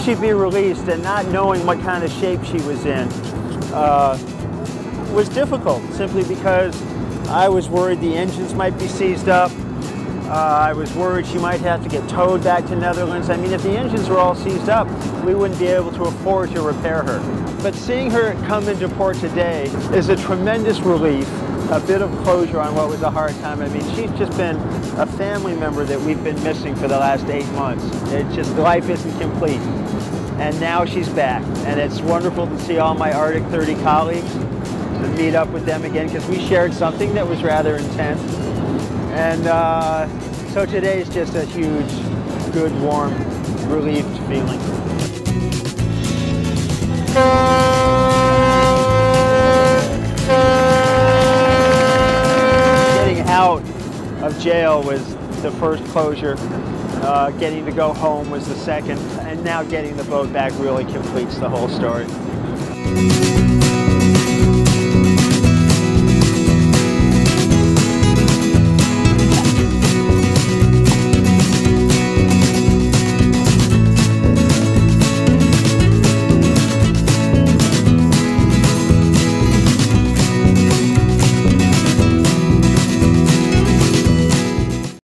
she'd be released and not knowing what kind of shape she was in was difficult, simply because I was worried the engines might be seized up. I was worried she might have to get towed back to Netherlands. I mean, if the engines were all seized up, we wouldn't be able to afford to repair her. But seeing her come into port today is a tremendous relief, a bit of closure on what was a hard time. I mean, she's just been a family member that we've been missing for the last 8 months. It's just, life isn't complete. And now she's back. And it's wonderful to see all my Arctic 30 colleagues, to meet up with them again, because we shared something that was rather intense. And so today is just a huge, good, warm, relieved feeling. Getting out of jail was the first closure. Getting to go home was the second. And now getting the boat back really completes the whole story.